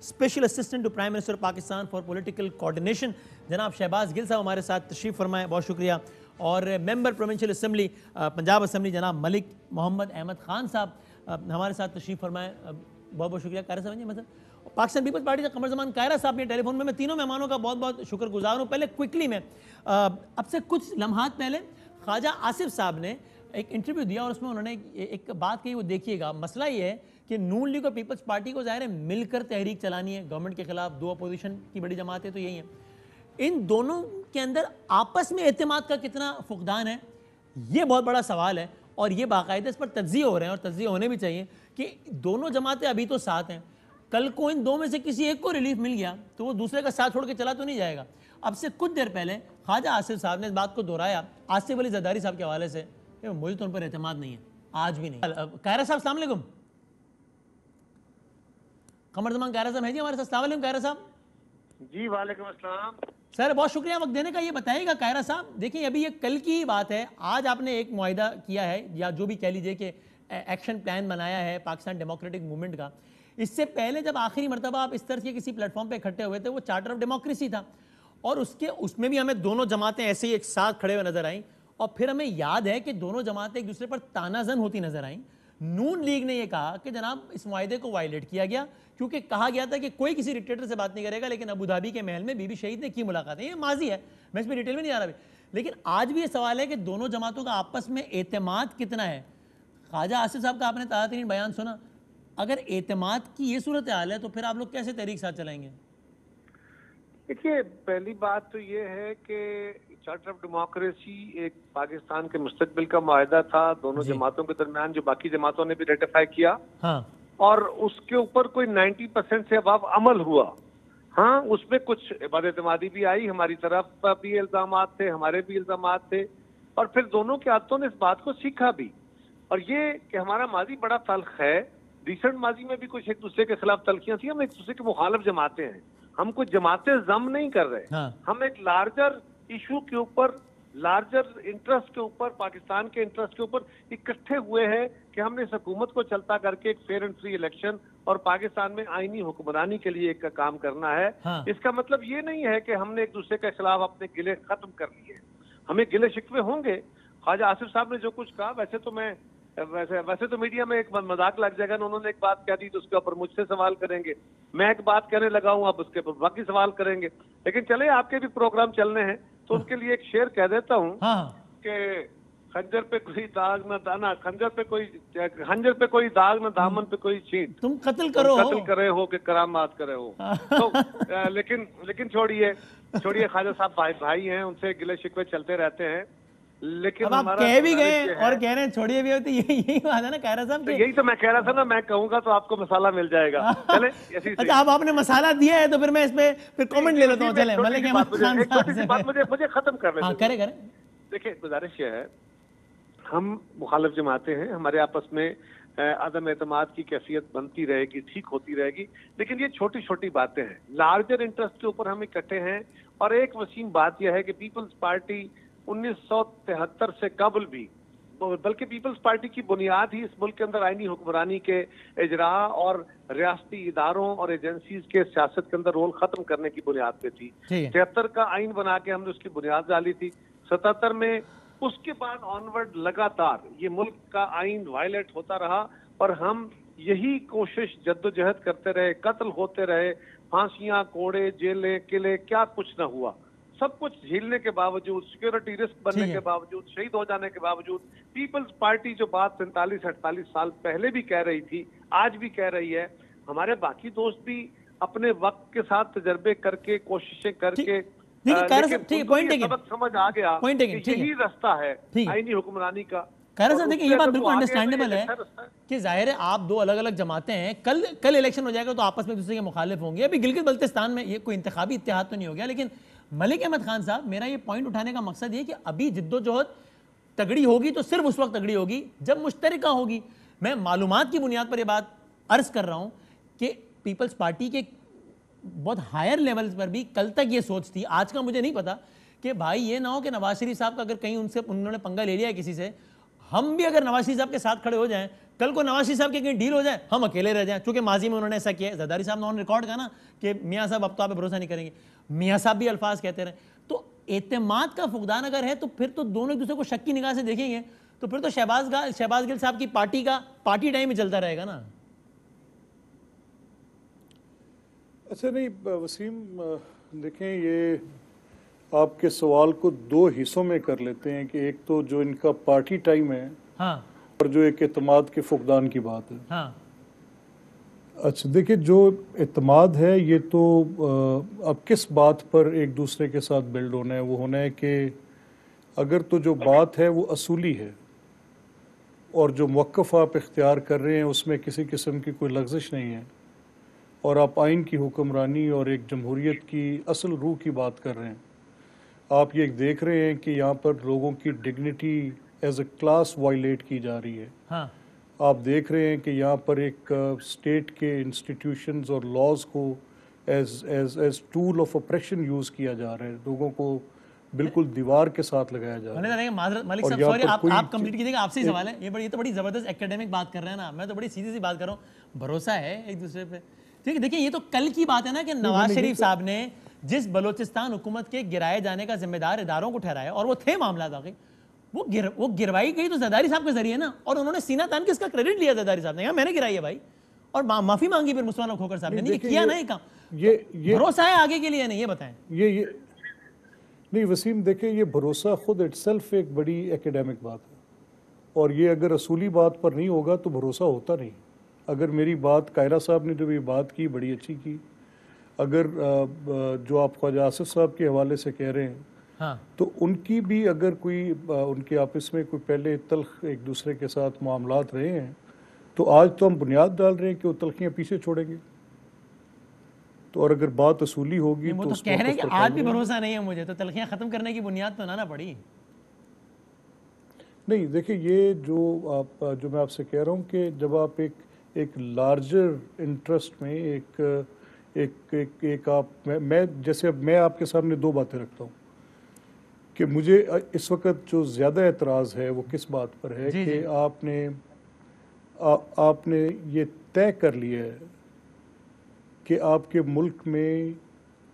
Special assistant to prime minister Pakistan for political coordination, जनाब शहबाज गिल साहब हमारे साथ तशरीफ़ फरमाए, बहुत शुक्रिया। और member provincial assembly Punjab assembly जनाब मलिक मोहम्मद अहमद ख़ान साहब हमारे साथ तशरीफ़ फरमाए, बहुत बहुत शुक्रिया। कायरा साहब मतलब पाकिस्तान पीपल्स पार्टी का कमर जमान कायरा साहब ने टेलीफोन में, मैं तीनों मेहमानों का बहुत बहुत शुक्रगुजार हूँ। पहले क्विकली में अब से कुछ लम्हात पहले ख्वाजा आसिफ साहब ने एक इंटरव्यू दिया और उसमें उन्होंने एक बात कही, वो देखिएगा। मसला ये है कि नून लीग और पीपल्स पार्टी को ज़ाहिर है मिलकर तहरीक चलानी है गवर्नमेंट के खिलाफ, दो अपोजिशन की बड़ी जमातें तो यही हैं। इन दोनों के अंदर आपस में एतमाद का कितना फुकदान है, ये बहुत बड़ा सवाल है। और ये बाकायदा इस पर तज्ज़िये हो रहे हैं और तज्ज़िये होने भी चाहिए कि दोनों जमातें अभी तो साथ हैं, कल को इन दो में से किसी एक को रिलीफ मिल गया तो वो दूसरे का साथ छोड़ के चला तो नहीं जाएगा। अब से कुछ देर पहले ख्वाजा आसिफ साहब ने इस बात को दोहराया आसिफ अली जरदारी साहब के हवाले से, मुझे तो उन पर एतमाद नहीं है, आज भी नहीं। कायरा साहब अस्सलाम वालेकुम, कमर जमान कायरा साहब है जी हमारे साथ। अस्सलाम वालेकुम कायरा साहब। जी वालेकुम अस्सलाम सर, बहुत शुक्रिया वक्त देने का। ये बताइएगा कायरा साहब, देखिए अभी ये कल की ही बात है, आज आपने एक मुआहिदा किया है या जो भी कह लीजिए कि एक्शन प्लान बनाया है पाकिस्तान डेमोक्रेटिक मूवमेंट का। इससे पहले जब आखिरी मरतबा आप इस तरह के किसी प्लेटफॉर्म पे इकट्ठे हुए थे वो चार्टर ऑफ डेमोक्रेसी था और उसमें भी हमें दोनों जमातें ऐसे ही एक साथ खड़े हुए नजर आईं और फिर हमें याद है कि दोनों जमातें एक दूसरे पर तानाजन होती नजर आईं। नून लीग ने यह कहा कि जनाब इस मुआहिदे को वायलेट किया गया क्योंकि कहा गया था कि कोई किसी डिक्टेटर से बात नहीं करेगा, लेकिन अबू धाबी के महल में बीबी शहीद ने की मुलाकातें। ये माजी है, मैं इसमें डिटेल में नहीं आ रहा अभी, लेकिन आज भी ये सवाल है कि दोनों जमातों का आपस में एतमाद कितना है। ख्वाजा आसिफ साहब का आपने ताज़ा-तरीन बयान सुना, अगर एतमाद की ये सूरत हाल है तो फिर आप लोग कैसे तहरीक साथ चलाएंगे? देखिए, पहली बात तो ये है कि चार्टर ऑफ डेमोक्रेसी एक पाकिस्तान के मुस्तकबिल का मुआहिदा था दोनों जमातों के दरमियान, जो बाकी जमातों ने भी रेटिफाई किया। हाँ। और उसके ऊपर कोई 90% से अब अमल हुआ। हाँ, उसमें कुछ बदएतमादी भी आई, हमारी तरफ भी इल्जामात थे, हमारे भी इल्जामात थे, और फिर दोनों के हाथों ने इस बात को सीखा भी। और ये कि हमारा माजी बड़ा तल्ख है, रिसेंट माजी में भी कुछ एक दूसरे के खिलाफ तलखियां थी, हम एक दूसरे के मुखालिफ जमाते हैं, हम कुछ जमातें जम नहीं कर रहे। हाँ। हम एक लार्जर इशू के ऊपर, लार्जर इंटरेस्ट के ऊपर, पाकिस्तान के इंटरेस्ट के ऊपर इकट्ठे हुए हैं कि हमने इस हुकूमत को चलता करके एक फेयर एंड फ्री इलेक्शन और पाकिस्तान में आईनी हुक्मरानी के लिए एक का काम करना है। हाँ। इसका मतलब ये नहीं है कि हमने एक दूसरे के खिलाफ अपने गिले खत्म कर लिए, हमें गिले शिकवे होंगे। ख्वाजा आसिफ साहब ने जो कुछ कहा, वैसे तो मीडिया में एक मजाक लग जाएगा ना, उन्होंने एक बात कह दी तो उसके ऊपर मुझसे सवाल करेंगे, मैं एक बात कहने लगा हूँ अब उसके ऊपर बाकी सवाल करेंगे। लेकिन चले, आपके भी प्रोग्राम चलने हैं तो उनके लिए एक शेर कह देता हूँ कि खंजर पे कोई दाग न दाना, खंजर पे कोई दाग न दामन पे कोई छींट, तुम कत्ल करे हो कि करामात करे हो। तो लेकिन छोड़िए ख्वाजा साहब भाई हैं, उनसे गिले शिकवे चलते रहते हैं, लेकिन अब आप कह भी गए और कह रहे हैं छोड़िए भी होती, यही बात है ना कायरा साहब। तो यही तो मैं कह रहा था ना, मैं कहूंगा तो आपको मसाला मिल जाएगा। चले अच्छा, अब आपने मसाला दिया है तो फिर मैं इसमें फिर कमेंट ले लेता हूँ। चले मुझे खत्म कर लेते हैं। देखिए, गुजारिश ये है, हम मुखालिफ जमाते हैं, हमारे आपस में अदम एतमाद की कैफियत बनती रहेगी, ठीक होती रहेगी, लेकिन ये छोटी छोटी बातें हैं। लार्जर इंटरेस्ट के ऊपर हम इकट्ठे हैं और एक वसीम बात यह है कि पीपल्स पार्टी 1973 से कबल भी, बल्कि पीपल्स पार्टी की बुनियाद ही इस मुल्क के अंदर आईनी हुक्मरानी के इजरा और रियासती इदारों और एजेंसीज के सियासत के अंदर रोल खत्म करने की बुनियाद पे थी। 73 का आइन बना के हमने उसकी बुनियाद डाली थी 77 में। उसके बाद ऑनवर्ड लगातार ये मुल्क का आइन वायलेट होता रहा और हम यही कोशिश जद्दोजहद करते रहे, कत्ल होते रहे, फांसियां, कोड़े, जेलें, किले, क्या कुछ ना हुआ। सब कुछ झेलने के बावजूद, सिक्योरिटी रिस्क बनने के बावजूद, शहीद हो जाने के बावजूद, पीपल्स पार्टी जो बात 47-48 साल पहले भी कह रही थी, आज भी कह रही है, हमारे बाकी दोस्त भी अपने वक्त के साथ तजर्बे करके, कोशिशें करके सबक समझ आ गया कि यही रास्ता है आईनी हुक्मरानी का। कायरा साहब देखिए, ये बात बिल्कुल अंडरस्टैंडेबल है कि जाहिर है आप दो अलग अलग जमातें हैं, कल इलेक्शन हो जाएगा तो आपस में दूसरे के मुखालिफ होंगे। अभी गिलगित बल्तिस्तान में ये कोई इंतखाबी इत्तेहाद तो नहीं हो गया, लेकिन मलिक अहमद खान साहब, मेरा ये पॉइंट उठाने का मकसद ये कि अभी जिद्दोजहद तगड़ी होगी तो सिर्फ उस वक्त तगड़ी होगी जब मुश्तरका होगी। मैं मालूमात की बुनियाद पर यह बात अर्ज कर रहा हूं कि पीपल्स पार्टी के बहुत हायर लेवल्स पर भी कल तक ये सोच थी, आज का मुझे नहीं पता, कि भाई ये ना हो कि नवाज शरीफ साहब का अगर कहीं उन्होंने पंगा ले लिया है किसी से, हम भी अगर नवाज शरीफ साहब के साथ खड़े हो जाएं कल को नवाज शरीफ साहब की कहीं डील हो जाए, हम अकेले रह जाएं, क्योंकि माजी में उन्होंने ऐसा किया है। जरदारी साहब ने ऑन रिकॉर्ड कहा ना कि मियाँ साहब अब तो आप पे भरोसा नहीं करेंगे, मियाँ साहब भी अल्फाज कहते रहे। तो एतमाद का फुकदान अगर है तो फिर तो दोनों एक दूसरे को शक की निगाह से देखेंगे, तो फिर तो शहबाज गिल साहब की पार्टी टाइम में चलता रहेगा ना। अच्छा नहीं वसीम, देखें ये आपके सवाल को दो हिस्सों में कर लेते हैं कि एक तो जो इनका पार्टी टाइम है, हाँ, और जो एक एतमाद के फुकदान की बात है। हाँ, अच्छा देखिए, जो एतमाद है ये तो अब किस बात पर एक दूसरे के साथ बिल्ड होना है, वो होना है कि अगर तो जो बात है वो असूली है और जो मौक़िफ़ आप इख्तियार कर रहे हैं उसमें किसी किस्म की कोई लग़ज़िश नहीं है, और आप आइन की हुक्मरानी और एक जमहूरियत की असल रूह की बात कर रहे हैं। आप ये देख रहे हैं कि यहाँ पर लोगों की dignity as a class violate की जा रही है। हाँ, आप देख रहे हैं कि यहाँ पर एक स्टेट के इंस्टीट्यूशंस और लॉज को as tool of operation use किया जा रहा है, लोगों को बिल्कुल दीवार के साथ लगाया जा रहा है। मलिक और साहब यहाँ सॉरी, पर कोई आप कंप्लीट कीजिएगा, आपसे ही सवाल है। ये तो बड़ी जबरदस्त एकेडमिक बात कर रहे हैं ना, मैं तो बड़ी सीधी सी बात कर रहा हूँ, भरोसा है एक दूसरे पे। ठीक है, देखिए ये तो कल की बात है ना कि नवाज शरीफ साहब ने जिस बलोचिस्तान हुकूमत के गिराए जाने का जिम्मेदार इदारों को ठहराया, और वो थे मामला दाखिल, वो गिरवाई गई तो जरदारी साहब के जरिए ना, और उन्होंने सीना तान के इसका क्रेडिट लिया जरदारी साहब ने, यहाँ मैंने गिराई है भाई, और माफी मांगी फिर मुस्मान खोकर साहब ने। ये किया ना, ये काम ये भरोसा है आगे के लिए नहीं, ये बताएं। ये नहीं वसीम, देखें ये भरोसा खुद इटसेल्फ एक बड़ी एकेडमिक बात है, और ये अगर असूली बात पर नहीं होगा तो भरोसा होता नहीं। अगर मेरी बात कायरा साहब ने जो ये बात की बड़ी अच्छी की, अगर जो आप ख्वाजा आसिफ साहब के हवाले से कह रहे हैं, हाँ, तो उनकी भी अगर कोई उनके आपस में कोई पहले तल्ख एक दूसरे के साथ मामलात रहे हैं, तो आज तो हम बुनियाद डाल रहे हैं कि वो तल्खियाँ पीछे छोड़ेंगे। तो और अगर बात असूली होगी वो तो तो कह रहे हैं कि आज भी भरोसा नहीं है मुझे, तो तलखियां खत्म करने की बुनियाद तो ना पड़ी। नहीं देखिए, ये जो मैं आपसे कह रहा हूँ कि जब आप एक लार्जर इंटरेस्ट में एक आप मैं जैसे अब मैं आपके सामने दो बातें रखता हूँ कि मुझे इस वक्त जो ज़्यादा एतराज़ है वो किस बात पर है कि आपने ये तय कर लिया है कि आपके मुल्क में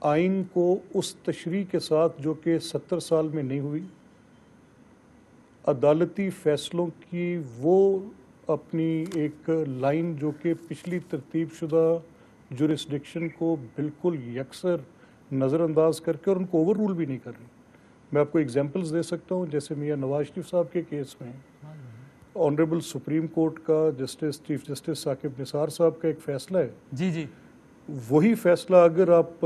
आइन को उस तशरीह के साथ जो कि 70 साल में नहीं हुई, अदालती फ़ैसलों की वो अपनी एक लाइन जो कि पिछली तरतीब शुदा जुरिस्डिक्शन को बिल्कुल यकसर नज़रअंदाज करके और उनको ओवर रूल भी नहीं कर रही। मैं आपको एग्जांपल्स दे सकता हूँ, जैसे मियाँ नवाज शरीफ साहब के केस में ऑनरेबल सुप्रीम कोर्ट का चीफ जस्टिस साकिब निसार साहब का एक फ़ैसला है, जी जी, वही फ़ैसला अगर आप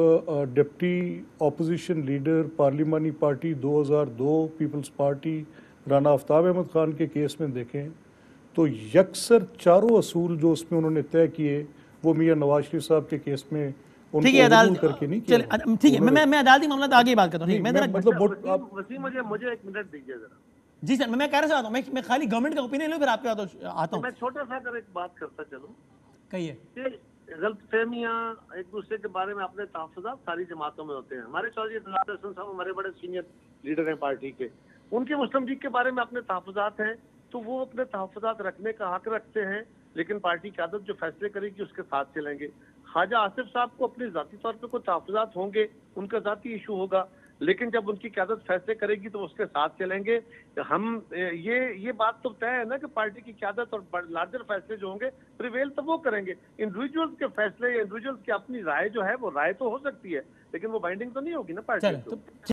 डिप्टी अपोजिशन लीडर पार्लिमानी पार्टी 2002 पीपल्स पार्टी राना आफ्ताब अहमद ख़ान के केस में देखें तो यकसर चारों असूल जो उसमें उन्होंने तय किए वो मियाँ नवाज शरीफ साहब के केस में ठीक है, अदालत करके नहीं किया। ठीक है, मैं अदालती मामला तो आगे ही बात करता हूँ। मतलब वसीम मुझे एक मिनट दीजिए जरा। जी सर, मैं कह रहा था मैं खाली गवर्नमेंट का ओपिनियन लूँ फिर आपके आता हूँ। मैं छोटा सा अगर एक बात करता चलूँ, कहिए। गलतफहमियाँ एक दूसरे के बारे में अपने तहफ़्फ़ुज़ात सारी जमातों में होते हैं। हमारे चौधरी सलाउद्दीन हसन साहब हमारे बड़े सीनियर लीडर हैं पार्टी के, उनके मुस्लिम लीग के बारे में अपने तहफ़्फ़ुज़ात हैं, तो वो अपने तहफ़्फ़ुज़ात रखने का हक रखते हैं, लेकिन पार्टी की आदत जो फैसले करेगी उसके साथ चलेंगे। ख्वाजा आसिफ साहब को अपने ज़ाती तौर पर कोई तहफ़्फ़ुज़ात होंगे, उनका ज़ाती इशू होगा, लेकिन जब उनकी क़यादत फैसले करेगी तो उसके साथ चलेंगे। हम ये बात तो तय है ना कि पार्टी की क़यादत और लार्जर फैसले जो होंगे प्रिवेल तो वो करेंगे। इंडिविजुअल्स के फैसले या इंडिविजुअल्स की अपनी राय जो है वो राय तो हो सकती है, लेकिन वो बाइंडिंग तो नहीं होगी ना पार्टी।